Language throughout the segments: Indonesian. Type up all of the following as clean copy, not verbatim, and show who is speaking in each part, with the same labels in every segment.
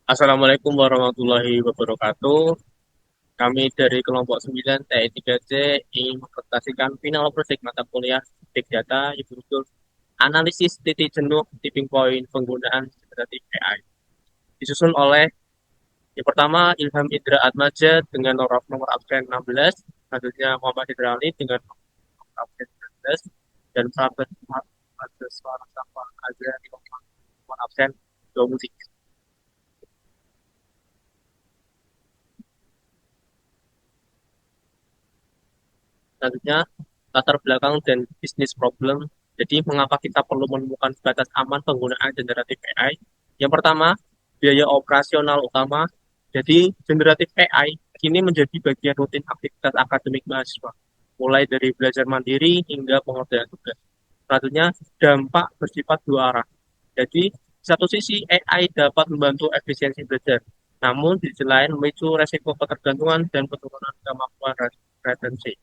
Speaker 1: Assalamualaikum warahmatullahi wabarakatuh. Kami dari kelompok 9 TI3C ingin mempresentasikan final project mata kuliah Big Data yang berjudul Analisis Titik Jenuh Tipping Point Penggunaan Generatif AI. Disusun oleh yang pertama Ilham Indra Atmaja dengan nomor absen 16, selanjutnya Muhammad Hidrali dengan nomor absen 19, dan Prabes Suara Safa Azra dengan nomor absen 23. Selanjutnya, latar belakang dan bisnis problem. Jadi, mengapa kita perlu menemukan batas aman penggunaan generatif AI? Yang pertama, biaya operasional utama. Jadi, generatif AI kini menjadi bagian rutin aktivitas akademik mahasiswa, mulai dari belajar mandiri hingga pengerjaan tugas. Selanjutnya, dampak bersifat dua arah. Jadi, satu sisi AI dapat membantu efisiensi belajar, namun di sisi lain memicu resiko ketergantungan dan penurunan kemampuan retensi.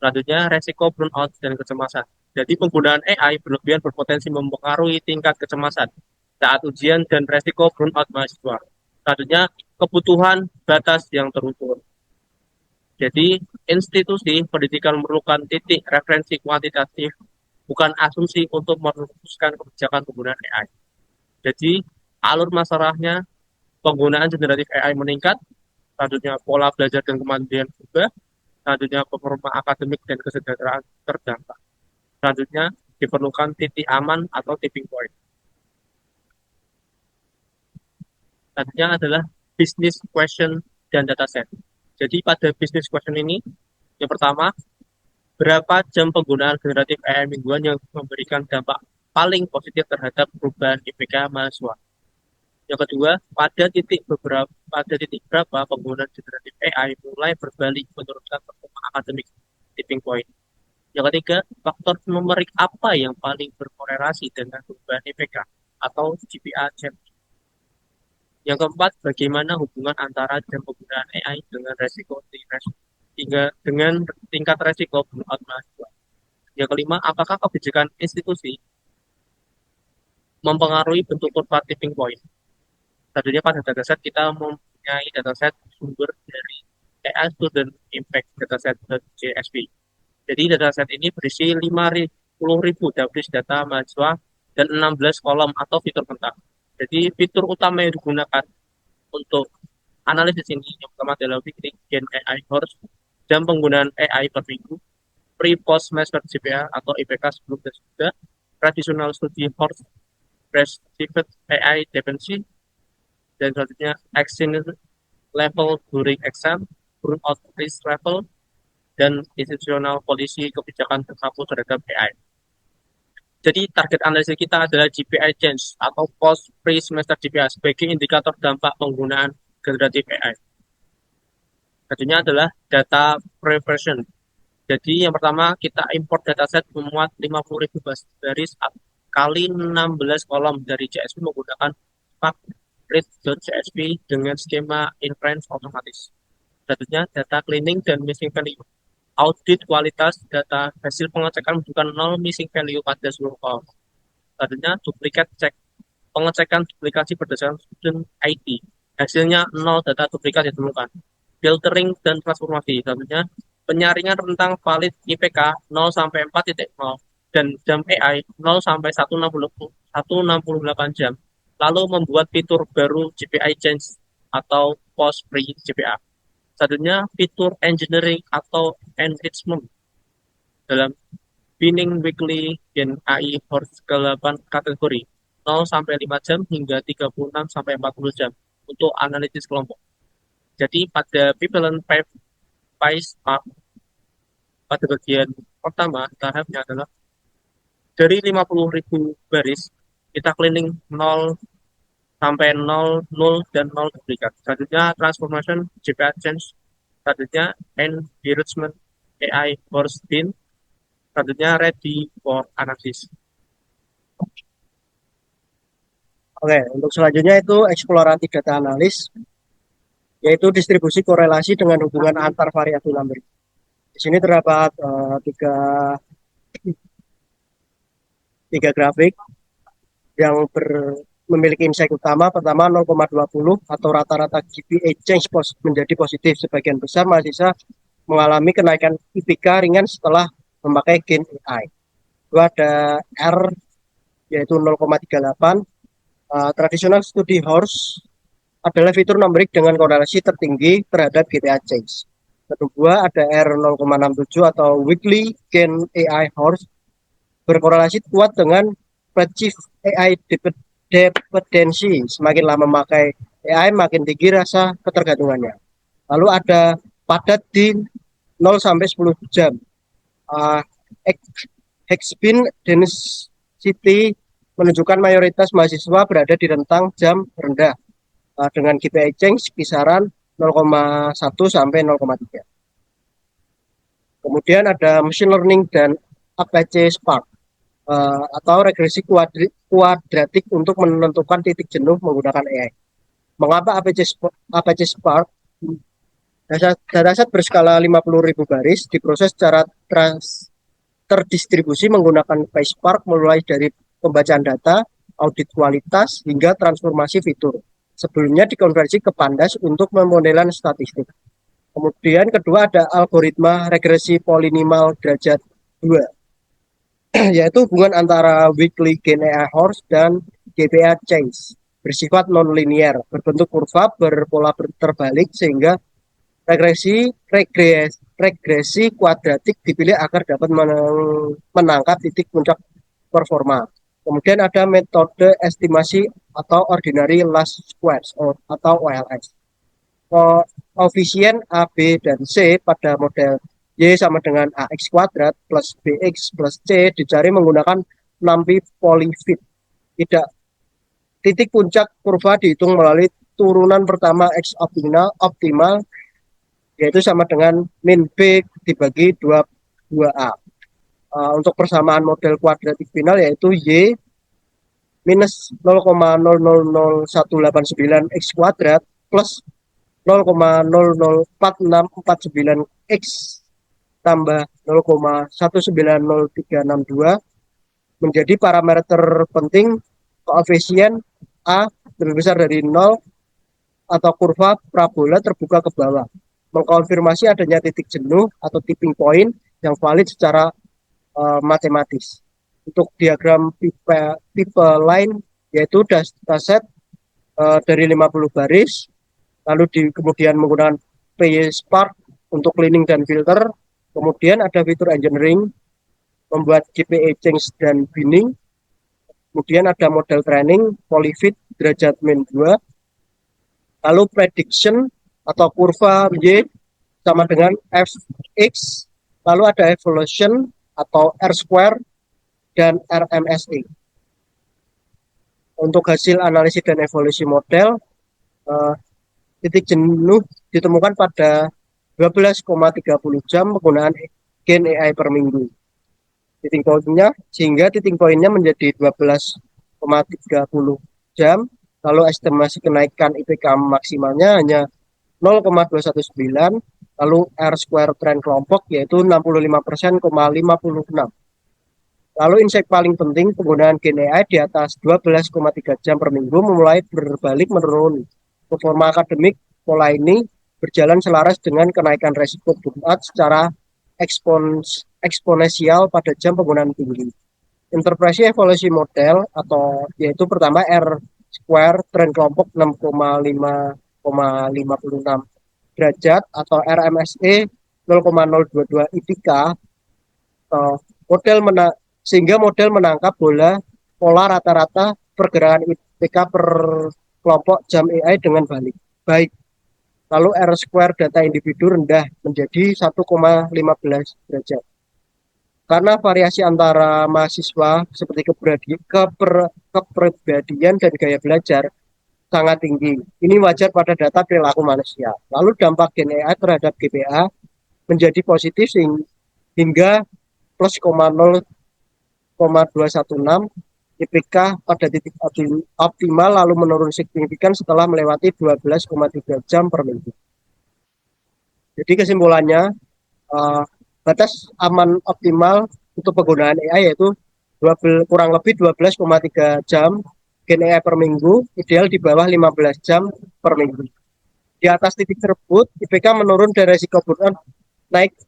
Speaker 1: Selanjutnya, resiko burnout dan kecemasan. Jadi, penggunaan AI berlebihan berpotensi mempengaruhi tingkat kecemasan saat ujian dan resiko burnout mahasiswa. Selanjutnya, kebutuhan batas yang terukur. Jadi, institusi pendidikan memerlukan titik referensi kuantitatif, bukan asumsi untuk merumuskan kebijakan penggunaan AI. Jadi, alur masalahnya, penggunaan generatif AI meningkat, selanjutnya pola belajar dan kemandirian berubah, selanjutnya performa akademik dan kesejahteraan terdampak. Selanjutnya, diperlukan titik aman atau tipping point. Selanjutnya adalah business question dan dataset. Jadi pada business question ini, yang pertama, berapa jam penggunaan generatif AI mingguan yang memberikan dampak paling positif terhadap perubahan IPK mahasiswa. Yang kedua, pada titik berapa penggunaan generatif AI mulai berbalik menurunkan performa akademik, tipping point. Yang ketiga, faktor numerik apa yang paling berkorelasi dengan perubahan IPK atau GPA Gap. Yang keempat, bagaimana hubungan antara jam penggunaan AI dengan hingga dengan tingkat resiko burnout mahasiswa. Yang kelima, apakah kebijakan institusi mempengaruhi bentuk kurva tipping point. Tadinya pada dataset kita mempunyai dataset sumber dari AI Student Impact Dataset JSP. Jadi dataset ini berisi 50.000 data mahasiswa dan 16 kolom atau fitur mentah. Jadi fitur utama yang digunakan untuk analisis ini yang pertama adalah weekly Gen AI Horse, jam penggunaan AI per minggu, pre-post semester GPA atau IPK sebelum dan sudah, traditional studi Horse, perceived AI dependency, dan selanjutnya action level during exam, burnout risk level, dan institutional polisi kebijakan terhapus terhadap AI. Jadi target analisis kita adalah GPI change atau post pre semester GPA sebagai indikator dampak penggunaan generatif AI. Selanjutnya adalah data preversion. Jadi yang pertama kita import dataset memuat 50.000 baris kali 16 kolom dari CSV menggunakan read.csv dengan skema inference otomatis. Selanjutnya data cleaning dan missing value. Audit kualitas data hasil pengecekan menunjukkan 0 missing value pada seluruh kolom. Selanjutnya duplikat cek. Pengecekan duplikasi berdasarkan student ID. Hasilnya 0 data duplikat ditemukan. Filtering dan transformasi. Selanjutnya penyaringan rentang valid IPK 0 sampai 4.0 dan jam AI 0 sampai 168 jam. Lalu membuat fitur baru GPI change atau post pre GPA. Selanjutnya fitur engineering atau enrichment dalam Binning Weekly Gen AI Horse ke-8 kategori 0 sampai 5 jam hingga 36 sampai 40 jam untuk analisis kelompok. Jadi pada people and Pice pada bagian pertama tahapnya adalah dari 50.000 baris kita cleaning 0 sampai 0, 0 dan 0 duplikat. Selanjutnya transformation GPA change. Selanjutnya enrichment AI Horse Bin. Selanjutnya ready for analysis.
Speaker 2: Oke, untuk selanjutnya itu eksplorasi data analis, yaitu distribusi korelasi dengan hubungan antar variabel numeric. Di sini terdapat tiga grafik yang memiliki insight utama. Pertama 0,20 atau rata-rata GPA change menjadi positif. Sebagian besar mahasiswa mengalami kenaikan IPK ringan setelah memakai Gain AI. Kedua ada R yaitu 0,38. Traditional study horse adalah fitur numerik dengan korelasi tertinggi terhadap GPA change. Kedua ada R 0,67 atau weekly gain AI horse berkorelasi kuat dengan perceived AI dependency. Semakin lama memakai AI makin tinggi rasa ketergantungannya. Lalu ada padat di 0 sampai 10 jam. Uh, Hexpin density menunjukkan mayoritas mahasiswa berada di rentang jam rendah dengan GPA change kisaran 0,1 sampai 0,3. Kemudian ada machine learning dan Apache Spark atau regresi kuadratik untuk menentukan titik jenuh menggunakan AI. Mengapa Apache Spark? Dataset berskala 50.000 baris diproses secara terdistribusi menggunakan PySpark mulai dari pembacaan data, audit kualitas, hingga transformasi fitur. Sebelumnya dikonversi ke Pandas untuk pemodelan statistik. Kemudian kedua ada algoritma regresi polinomial derajat 2, yaitu hubungan antara weekly gain AI horse dan GPA change. Bersifat non-linear, berbentuk kurva berpola terbalik sehingga regresi kuadratik dipilih agar dapat menangkap titik puncak performa. Kemudian ada metode estimasi atau ordinary least squares atau OLS. Koefisien A, B, dan C pada model Y sama dengan AX kuadrat plus BX plus C dicari menggunakan 6P polyfit. Tidak, titik puncak kurva dihitung melalui turunan pertama X optimal yaitu sama dengan min B dibagi 2A. Untuk persamaan model kuadratik final yaitu Y minus 0,000189 X kuadrat plus 0,004649 X tambah 0,190362 menjadi parameter penting koefisien A lebih besar dari 0 atau kurva parabola terbuka ke bawah. Mengkonfirmasi adanya titik jenuh atau tipping point yang valid secara matematis. Untuk diagram tipe line yaitu dataset dari 50 baris, lalu kemudian menggunakan PySpark untuk cleaning dan filter. Kemudian ada fitur engineering, membuat GPA change dan binning. Kemudian ada model training, polyfit, derajat min 2. Lalu prediction atau kurva Y sama dengan Fx. Lalu ada evolution atau R square dan RMSE. Untuk hasil analisis dan evolusi model, titik jenuh ditemukan pada 12,30 jam penggunaan Gain AI per minggu. Sehingga titik poinnya menjadi 12,30 jam. Lalu estimasi kenaikan IPK maksimalnya hanya 0,219. Lalu R square tren kelompok yaitu 65%,56. Lalu insight paling penting penggunaan Gain AI di atas 12,3 jam per minggu memulai berbalik menurun. Performa akademik pola ini berjalan selaras dengan kenaikan resiko burnout secara eksponensial pada jam penggunaan tinggi. Interpretasi evolusi model atau yaitu pertama R square tren kelompok 6,56 derajat atau RMSE 0,022 IPK sehingga model menangkap pola rata-rata pergerakan IPK per kelompok jam AI dengan baik. Lalu R square data individu rendah menjadi 1,15 derajat. Karena variasi antara mahasiswa seperti kepribadian dan gaya belajar sangat tinggi. Ini wajar pada data perilaku manusia. Lalu dampak Gain AI terhadap GPA menjadi positif hingga plus 0,216 IPK pada titik optimal lalu menurun signifikan setelah melewati 12,3 jam per minggu. Jadi kesimpulannya, batas aman optimal untuk penggunaan AI yaitu kurang lebih 12,3 jam Gen AI per minggu, ideal di bawah 15 jam per minggu. Di atas titik tersebut, IPK menurun dan resiko burnout naik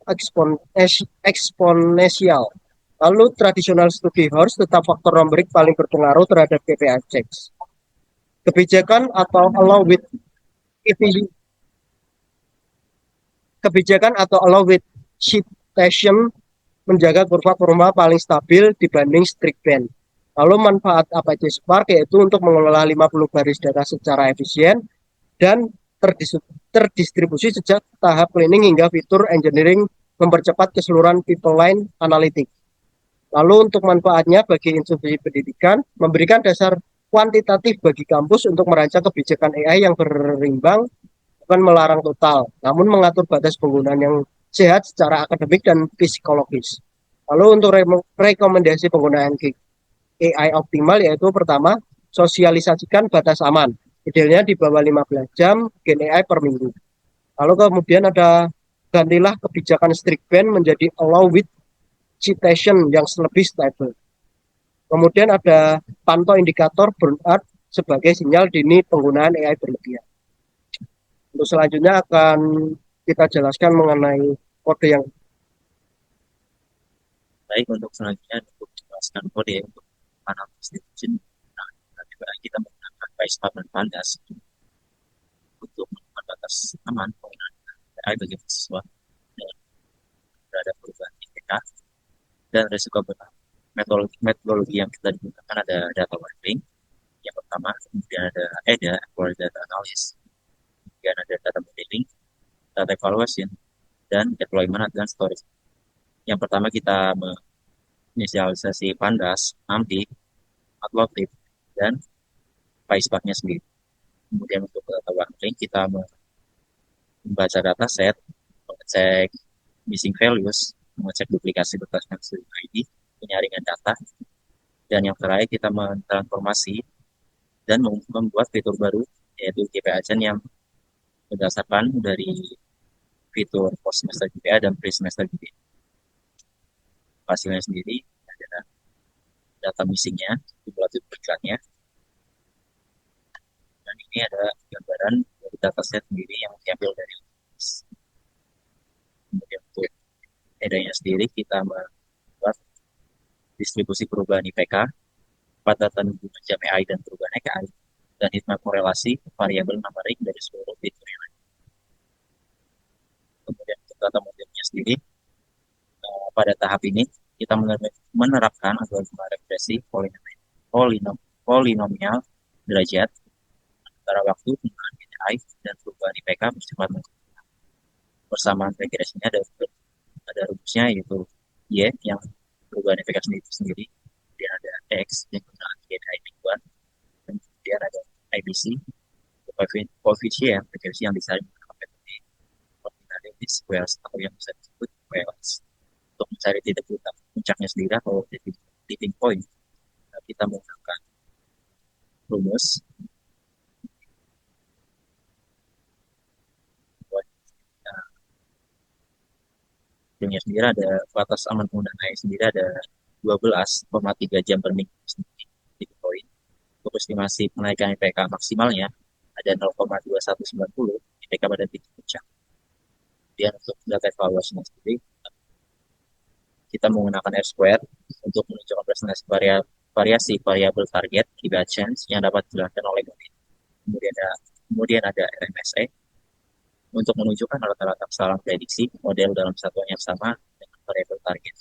Speaker 2: eksponensial. Lalu tradisional studi horse tetap faktor numerik paling berpengaruh terhadap KPI checks. Kebijakan atau allow with kebijakan atau allow with citation menjaga kurva paling stabil dibanding strict band. Lalu manfaat Apache Spark yaitu untuk mengelola 50 baris data secara efisien dan terdistribusi sejak tahap cleaning hingga fitur engineering mempercepat keseluruhan pipeline analitik. Lalu untuk manfaatnya bagi institusi pendidikan, memberikan dasar kuantitatif bagi kampus untuk merancang kebijakan AI yang berimbang, bukan melarang total, namun mengatur batas penggunaan yang sehat secara akademik dan psikologis. Lalu untuk rekomendasi penggunaan AI optimal yaitu pertama, sosialisasikan batas aman. Idealnya di bawah 15 jam Gen AI per minggu. Lalu kemudian ada gantilah kebijakan strict ban menjadi allow with citation yang lebih stable. Kemudian ada pantau indikator burnout sebagai sinyal dini penggunaan AI berlebihan. Untuk selanjutnya akan kita jelaskan mengenai kode yang
Speaker 3: Baik, untuk selanjutnya untuk menjelaskan kode untuk analysis distribution. Nah, kita menggunakan PySpark dan Pandas untuk menemukan batas aman penggunaan AI bagi mahasiswa dengan terhadap perubahan IPK dan risiko burnout. Metodologi yang kita gunakan ada data modeling yang pertama, kemudian ada EDA, Acquired Data Analysis, kemudian ada data modeling, data evaluation, dan deployment dan storage. Yang pertama kita menginisialisasi Pandas, Amphi, Matplotlib, dan PySpark-nya sendiri. Kemudian untuk data modeling kita membaca data set, mengecek missing values, mengecek duplikasi berdasarkan student ID, penyaringan data, dan yang terakhir kita mentransformasi dan membuat fitur baru yaitu GPA Chain yang berdasarkan dari fitur post semester GPA dan pre semester GPA. Hasilnya sendiri adalah data missingnya, kumulatif beriklannya, dan ini ada gambaran dari dataset sendiri yang diambil dari kemudian untuk EDA-nya sendiri kita membuat distribusi perubahan IPK, kepadatan hubungan jam AI dan perubahan EKI, dan hitmap korelasi variabel numerik dari seluruh fitur yang ada. Kemudian untuk data modelnya sendiri, pada tahap ini kita menerapkan algoritma regresi polinomial derajat antara waktu penggunaan AI dan perubahan IPK bersifat persamaan regresinya ada rumusnya yaitu Y yang perubahan IPK sendiri, kemudian ada X yang penggunaan AI mingguan, dan kemudian ada IBC koefisien regresi yang disaring menggunakan metode ordinary squares atau yang bisa disebut QLS. Untuk mencari titik puncaknya sendiri atau tipping point, kita menggunakan rumus dunia sendiri ada batas aman penggunaan AI sendiri ada 12,3 jam per minggu sendiri titik point. Untuk estimasi kenaikan IPK maksimalnya ada 0,2190 IPK pada titik puncak. Kemudian untuk data evaluasinya sendiri kita menggunakan R-square untuk menunjukkan presentasi variasi variabel target IPK chance yang dapat dilakukan oleh model. Kemudian ada RMSE untuk menunjukkan rata-rata kesalahan prediksi model dalam satuan yang sama dengan variabel target.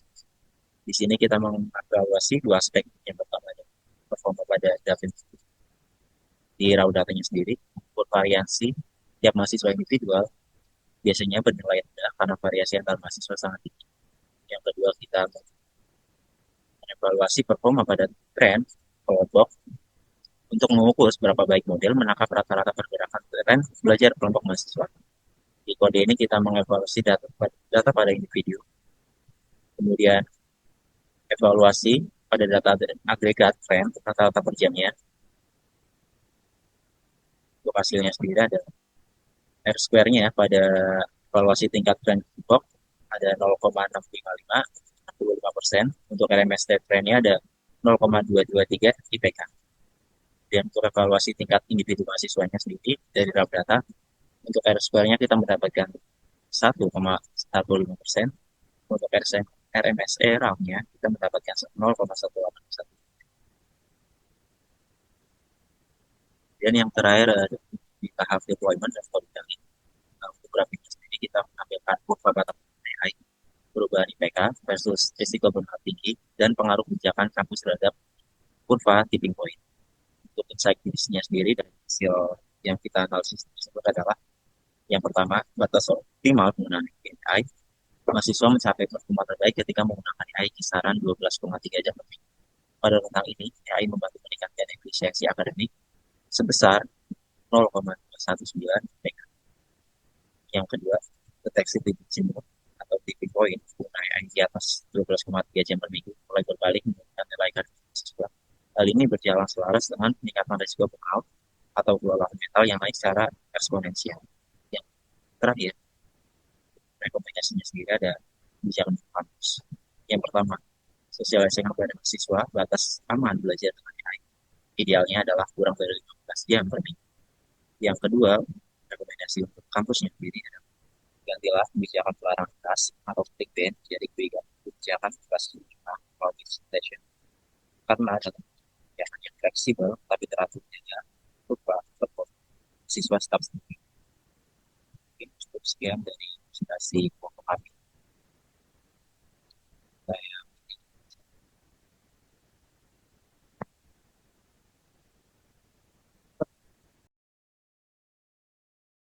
Speaker 3: Di sini kita mengevaluasi dua aspek. Yang pertama adalah performa pada data di raw datanya sendiri, variasi tiap mahasiswa individual biasanya bernilai rendah karena variasi antar mahasiswa sangat tinggi. Yang kedua, kita mengevaluasi performa pada tren kelompok untuk mengukur seberapa baik model menangkap rata-rata pergerakan tren belajar kelompok mahasiswa. Di kode ini kita mengevaluasi data pada individu, kemudian evaluasi pada data agregat tren rata-rata per jamnya. Untuk hasilnya sendiri ada R-square-nya pada evaluasi tingkat tren kelompok ada 0,655, 65%. Untuk RMS trennya ada 0,223 IPK. Kemudian untuk evaluasi tingkat individu mahasiswanya sendiri dari raw data, untuk R-square-nya kita mendapatkan 1,15%, untuk RMSE RAM-nya kita mendapatkan 0,181. Dan yang terakhir di tahap deployment dan monitoring, untuk grafiknya sendiri kita menampilkan kurva bottom AI, perubahan IPK versus risiko burnout tinggi, dan pengaruh kebijakan kampus terhadap kurva tipping point. Untuk insight bisnisnya sendiri dan hasil yang kita analisis tersebut adalah yang pertama, batas optimal penggunaan AI. Mahasiswa mencapai performa terbaik ketika menggunakan AI kisaran 12,3 jam per minggu. Pada rentang ini, AI membantu meningkatkan efisiensi akademik sebesar 0,219 MB. Yang kedua, deteksi titik jenuh atau tipping point penggunaan AI di atas 12,3 jam per minggu mulai berbalik menurunkan nilai akademik mahasiswa. Hal ini berjalan selaras dengan peningkatan risiko burnout atau kelelahan mental yang naik secara eksponensial. Yang terakhir, rekomendasinya sendiri ada kebijakan kampus. Yang pertama, sosialisasi kepada mahasiswa batas aman belajar dengan AI. Idealnya adalah kurang dari 15 jam per minggu. Yang kedua, rekomendasi untuk kampusnya sendiri adalah gantilah kebijakan pelarangan keras atau strict ban jadi kebijakan kelas station karena ada kebijakan yang fleksibel tapi teratur jaga berupa siswa staff sendiri. Cukup sekian dari presentasi